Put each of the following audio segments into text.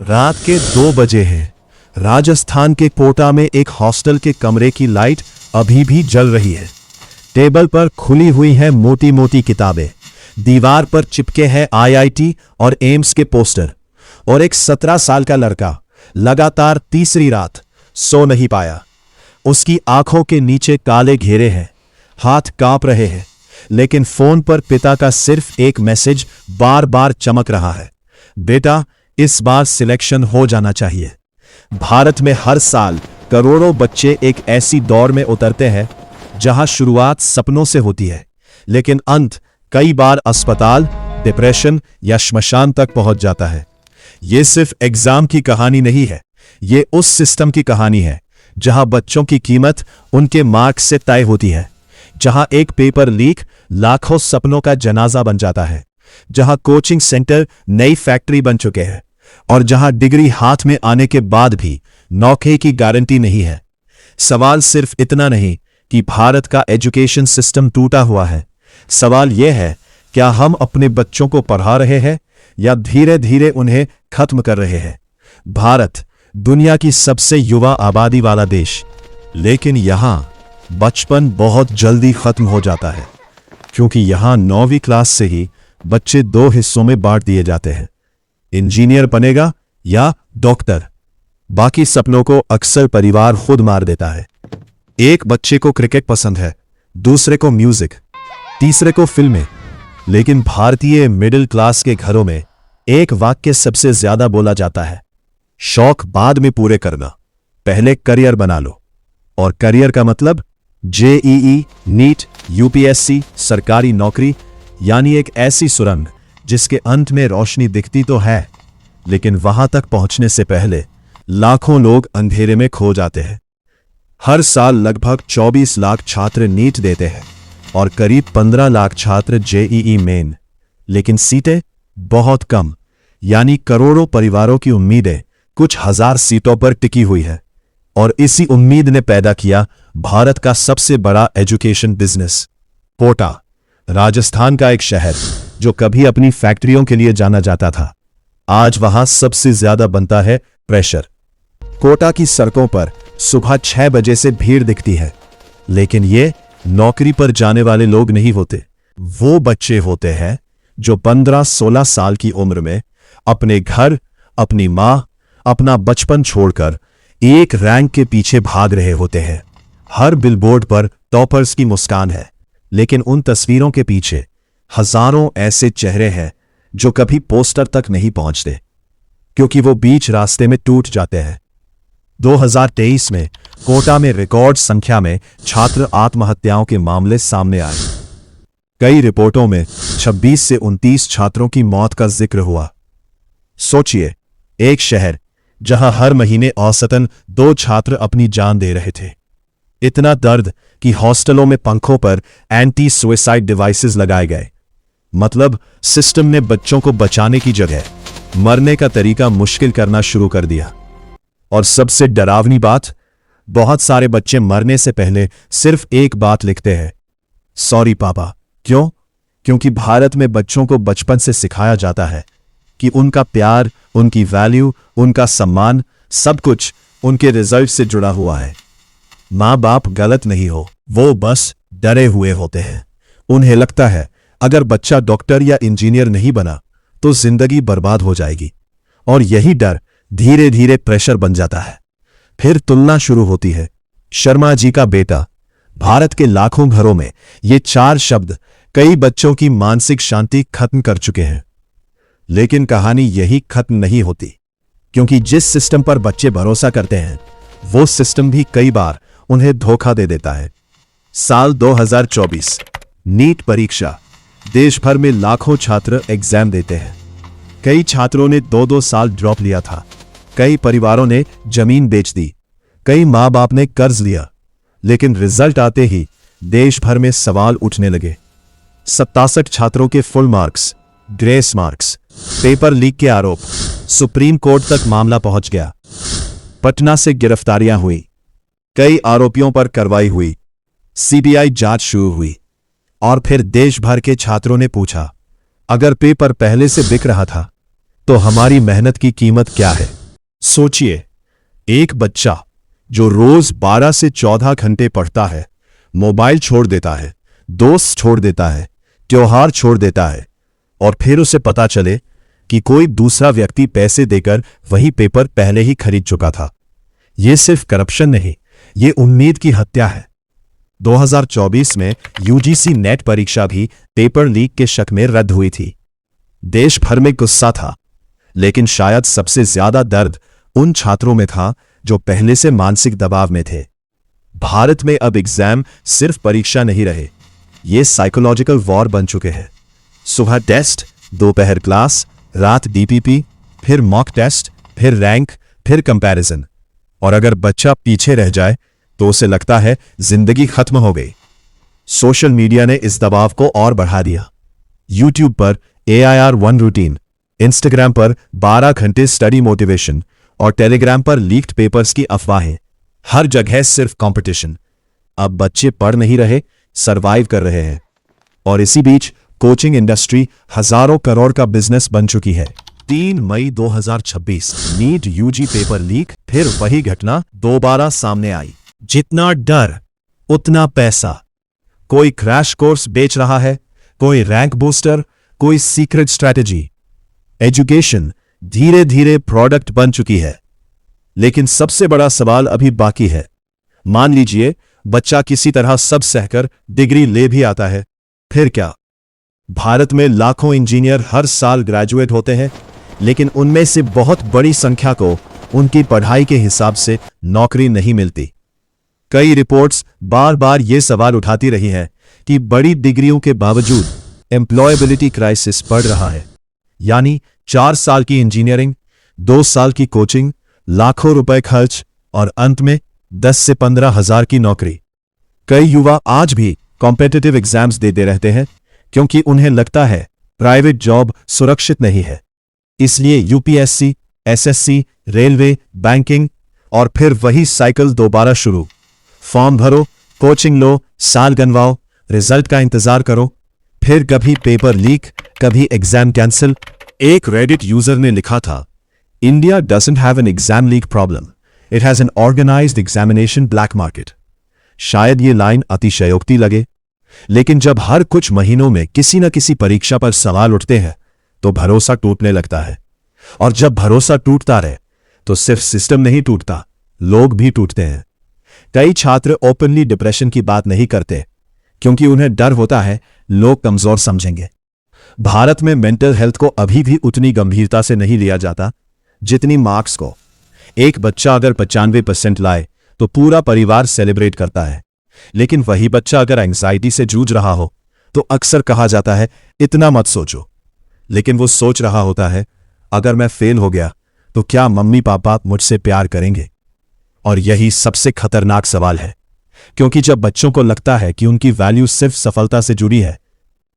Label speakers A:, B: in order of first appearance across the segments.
A: रात के 2 बजे हैं। राजस्थान के कोटा में एक हॉस्टल के कमरे की लाइट अभी भी जल रही है। टेबल पर खुली हुई है मोटी मोटी किताबें। दीवार पर चिपके हैं आईआईटी और एम्स के पोस्टर। और एक 17 साल का लड़का लगातार तीसरी रात सो नहीं पाया। उसकी आंखों के नीचे काले घेरे हैं, हाथ कांप रहे हैं, लेकिन फोन पर पिता का सिर्फ एक मैसेज बार बार चमक रहा है, बेटा इस बार सिलेक्शन हो जाना चाहिए। भारत में हर साल करोड़ों बच्चे एक ऐसी दौर में उतरते हैं जहां शुरुआत सपनों से होती है, लेकिन अंत कई बार अस्पताल, डिप्रेशन या श्मशान तक पहुंच जाता है। यह सिर्फ एग्जाम की कहानी नहीं है, यह उस सिस्टम की कहानी है जहां बच्चों की कीमत उनके मार्क्स से तय होती है, जहां एक पेपर लीक लाखों सपनों का जनाजा बन जाता है, जहां कोचिंग सेंटर नई फैक्ट्री बन चुके हैं और जहां डिग्री हाथ में आने के बाद भी नौकरी की गारंटी नहीं है। सवाल सिर्फ इतना नहीं कि भारत का एजुकेशन सिस्टम टूटा हुआ है। सवाल यह है, क्या हम अपने बच्चों को पढ़ा रहे हैं या धीरे धीरे उन्हें खत्म कर रहे हैं। भारत दुनिया की सबसे युवा आबादी वाला देश, लेकिन यहां बचपन बहुत जल्दी खत्म हो जाता है, क्योंकि यहां 9वीं क्लास से ही बच्चे 2 हिस्सों में बांट दिए जाते हैं, इंजीनियर बनेगा या डॉक्टर। बाकी सपनों को अक्सर परिवार खुद मार देता है। एक बच्चे को क्रिकेट पसंद है, दूसरे को म्यूजिक, तीसरे को फिल्में। लेकिन भारतीय मिडिल क्लास के घरों में एक वाक्य सबसे ज्यादा बोला जाता है, शौक बाद में पूरे करना, पहले करियर बना लो। और करियर का मतलब जेईई, नीट, यूपीएससी, सरकारी नौकरी, यानी एक ऐसी सुरंग जिसके अंत में रोशनी दिखती तो है, लेकिन वहां तक पहुंचने से पहले लाखों लोग अंधेरे में खो जाते हैं। हर साल लगभग 24 लाख छात्र नीट देते हैं और करीब 15 लाख छात्र जेईई मेन, लेकिन सीटें बहुत कम, यानी करोड़ों परिवारों की उम्मीदें कुछ हजार सीटों पर टिकी हुई है। और इसी उम्मीद ने पैदा किया भारत का सबसे बड़ा एजुकेशन बिजनेस, कोटा। राजस्थान का एक शहर जो कभी अपनी फैक्ट्रियों के लिए जाना जाता था, आज वहां सबसे ज्यादा बनता है प्रेशर। कोटा की सड़कों पर सुबह 6 बजे से भीड़ दिखती है, लेकिन ये नौकरी पर जाने वाले लोग नहीं होते। वो बच्चे होते हैं जो 15-16 साल की उम्र में अपने घर, अपनी मां, अपना बचपन छोड़कर एक रैंक के पीछे भाग रहे होते हैं। हर बिलबोर्ड पर टॉपर्स की मुस्कान है, लेकिन उन तस्वीरों के पीछे हजारों ऐसे चेहरे हैं जो कभी पोस्टर तक नहीं पहुंचते, क्योंकि वो बीच रास्ते में टूट जाते हैं। 2023 में कोटा में रिकॉर्ड संख्या में छात्र आत्महत्याओं के मामले सामने आए। कई रिपोर्टों में 26 से 29 छात्रों की मौत का जिक्र हुआ। सोचिए, एक शहर जहां हर महीने औसतन 2 छात्र अपनी जान दे रहे थे। इतना दर्द कि हॉस्टलों में पंखों पर एंटी सुसाइड डिवाइसेस लगाए गए। मतलब सिस्टम ने बच्चों को बचाने की जगह मरने का तरीका मुश्किल करना शुरू कर दिया। और सबसे डरावनी बात, बहुत सारे बच्चे मरने से पहले सिर्फ एक बात लिखते हैं, सॉरी पापा। क्यों? क्योंकि भारत में बच्चों को बचपन से सिखाया जाता है कि उनका प्यार, उनकी वैल्यू, उनका सम्मान, सब कुछ उनके रिजल्ट से जुड़ा हुआ है। माँ बाप गलत नहीं हो, वो बस डरे हुए होते हैं। उन्हें लगता है अगर बच्चा डॉक्टर या इंजीनियर नहीं बना तो जिंदगी बर्बाद हो जाएगी, और यही डर धीरे धीरे प्रेशर बन जाता है। फिर तुलना शुरू होती है, शर्मा जी का बेटा। भारत के लाखों घरों में ये 4 शब्द कई बच्चों की मानसिक शांति खत्म कर चुके हैं। लेकिन कहानी यही खत्म नहीं होती, क्योंकि जिस सिस्टम पर बच्चे भरोसा करते हैं वो सिस्टम भी कई बार उन्हें धोखा दे देता है। साल 2024 नीट परीक्षा, देश भर में लाखों छात्र एग्जाम देते हैं। कई छात्रों ने 2-2 साल ड्रॉप लिया था, कई परिवारों ने जमीन बेच दी, कई माँ बाप ने कर्ज लिया। लेकिन रिजल्ट आते ही देश भर में सवाल उठने लगे। 67 छात्रों के full marks, grace marks, paper leak के आरोप, सुप्रीम कोर्ट तक मामला पहुंच गया। पटना से गिरफ्तारियां हुई, कई आरोपियों पर कार्रवाई हुई, सीबीआई जांच शुरू हुई। और फिर देश भर के छात्रों ने पूछा, अगर पेपर पहले से बिक रहा था तो हमारी मेहनत की कीमत क्या है। सोचिए, एक बच्चा जो रोज 12 से 14 घंटे पढ़ता है, मोबाइल छोड़ देता है, दोस्त छोड़ देता है, त्योहार छोड़ देता है, और फिर उसे पता चले कि कोई दूसरा व्यक्ति पैसे देकर वही पेपर पहले ही खरीद चुका था। यह सिर्फ करप्शन नहीं, यह उम्मीद की हत्या है। 2024 में यूजीसी नेट परीक्षा भी पेपर लीक के शक में रद्द हुई थी। देश भर में गुस्सा था, लेकिन शायद सबसे ज्यादा दर्द उन छात्रों में था जो पहले से मानसिक दबाव में थे। भारत में अब एग्जाम सिर्फ परीक्षा नहीं रहे, ये साइकोलॉजिकल वॉर बन चुके हैं। सुबह टेस्ट, दोपहर क्लास, रात डीपीपी, फिर मॉक टेस्ट, फिर रैंक, फिर कंपैरिजन। और अगर बच्चा पीछे रह जाए तो उसे लगता है जिंदगी खत्म हो गई। सोशल मीडिया ने इस दबाव को और बढ़ा दिया। यूट्यूब पर AIR1 रूटीन, इंस्टाग्राम पर 12 घंटे स्टडी मोटिवेशन और टेलीग्राम पर लीक्ड पेपर्स की अफवाहें। हर जगह सिर्फ कंपटीशन। अब बच्चे पढ़ नहीं रहे, सरवाइव कर रहे हैं। और इसी बीच कोचिंग इंडस्ट्री हजारों करोड़ का बिजनेस बन चुकी है। 3 मई 2026 नीट यूजी पेपर लीक, फिर वही घटना दोबारा सामने आई। जितना डर उतना पैसा। कोई क्रैश कोर्स बेच रहा है, कोई रैंक बूस्टर, कोई सीक्रेट स्ट्रैटेजी। एजुकेशन धीरे धीरे प्रोडक्ट बन चुकी है। लेकिन सबसे बड़ा सवाल अभी बाकी है। मान लीजिए बच्चा किसी तरह सब सहकर डिग्री ले भी आता है, फिर क्या? भारत में लाखों इंजीनियर हर साल ग्रेजुएट होते हैं, लेकिन उनमें से बहुत बड़ी संख्या को उनकी पढ़ाई के हिसाब से नौकरी नहीं मिलती। कई रिपोर्ट्स बार बार ये सवाल उठाती रही हैं कि बड़ी डिग्रियों के बावजूद एम्प्लॉयबिलिटी क्राइसिस बढ़ रहा है। यानी 4 साल की इंजीनियरिंग, 2 साल की कोचिंग, लाखों रुपए खर्च और अंत में 10 से 15 हजार की नौकरी। कई युवा आज भी कॉम्पिटिटिव एग्जाम्स देते रहते हैं क्योंकि उन्हें लगता है प्राइवेट जॉब सुरक्षित नहीं है। इसलिए यूपीएससी, एसएससी, रेलवे, बैंकिंग और फिर वही साइकिल दोबारा शुरू। फॉर्म भरो, कोचिंग लो, साल गनवाओ, रिजल्ट का इंतजार करो, फिर कभी पेपर लीक, कभी एग्जाम कैंसिल। एक रेडिट यूजर ने लिखा था, India doesn't have an exam leak problem, it has an organised examination black market. शायद ये लाइन अतिशयोक्ति लगे, लेकिन जब हर कुछ महीनों में किसी न किसी परीक्षा पर सवाल उठते हैं तो भरोसा टूटने लगता है। और जब भरोसा टूटता रहे तो सिर्फ सिस्टम नहीं टूटता, लोग भी टूटते हैं। कई छात्र ओपनली डिप्रेशन की बात नहीं करते क्योंकि उन्हें डर होता है लोग कमजोर समझेंगे। भारत में मेंटल हेल्थ को अभी भी उतनी गंभीरता से नहीं लिया जाता जितनी मार्क्स को। एक बच्चा अगर 95% लाए तो पूरा परिवार सेलिब्रेट करता है, लेकिन वही बच्चा अगर एंग्जाइटी से जूझ रहा हो तो अक्सर कहा जाता है इतना मत सोचो। लेकिन वो सोच रहा होता है, अगर मैं फेल हो गया तो क्या मम्मी पापा मुझसे प्यार करेंगे? और यही सबसे खतरनाक सवाल है, क्योंकि जब बच्चों को लगता है कि उनकी वैल्यू सिर्फ सफलता से जुड़ी है,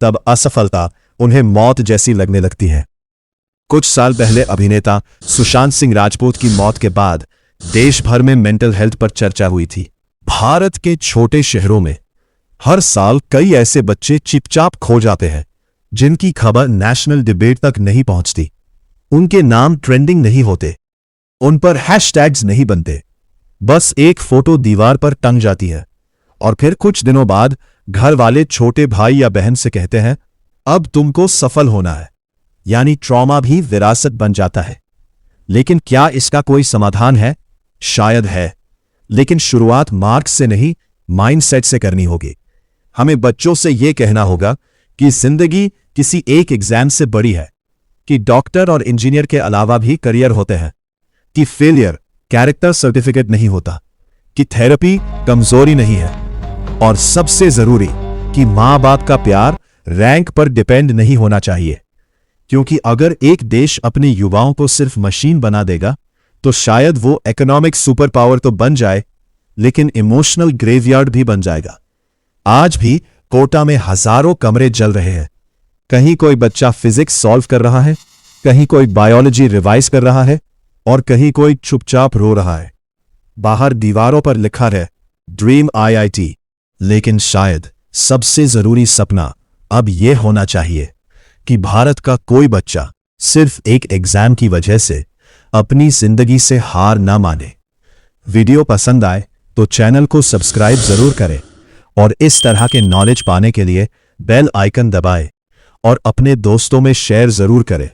A: तब असफलता उन्हें मौत जैसी लगने लगती है। कुछ साल पहले अभिनेता सुशांत सिंह राजपूत की मौत के बाद देश भर में मेंटल हेल्थ पर चर्चा हुई थी। भारत के छोटे शहरों में हर साल कई ऐसे बच्चे चुपचाप खो जाते हैं जिनकी खबर नेशनल डिबेट तक नहीं पहुंचती। उनके नाम ट्रेंडिंग नहीं होते, उन पर हैशटैग्स नहीं बनते, बस एक फोटो दीवार पर टंग जाती है और फिर कुछ दिनों बाद घर वाले छोटे भाई या बहन से कहते हैं अब तुमको सफल होना है। यानी ट्रॉमा भी विरासत बन जाता है। लेकिन क्या इसका कोई समाधान है? शायद है, लेकिन शुरुआत मार्क्स से नहीं, माइंडसेट से करनी होगी। हमें बच्चों से यह कहना होगा कि जिंदगी किसी एक एग्जाम से बड़ी है, कि डॉक्टर और इंजीनियर के अलावा भी करियर होते हैं, कि फेलियर कैरेक्टर सर्टिफिकेट नहीं होता, कि थेरेपी कमजोरी नहीं है, और सबसे जरूरी कि मां बाप का प्यार रैंक पर डिपेंड नहीं होना चाहिए। क्योंकि अगर एक देश अपने युवाओं को सिर्फ मशीन बना देगा तो शायद वो इकोनॉमिक सुपर पावर तो बन जाए, लेकिन इमोशनल ग्रेवयार्ड भी बन जाएगा। आज भी कोटा में हजारों कमरे जल रहे हैं। कहीं कोई बच्चा फिजिक्स सॉल्व कर रहा है, कहीं कोई बायोलॉजी रिवाइज कर रहा है और कहीं कोई चुपचाप रो रहा है। बाहर दीवारों पर लिखा है ड्रीम IIT, लेकिन शायद सबसे जरूरी सपना अब यह होना चाहिए कि भारत का कोई बच्चा सिर्फ एक एग्जाम की वजह से अपनी जिंदगी से हार ना माने। वीडियो पसंद आए तो चैनल को सब्सक्राइब जरूर करें और इस तरह के नॉलेज पाने के लिए बेल आइकन दबाएं और अपने दोस्तों में शेयर जरूर करें।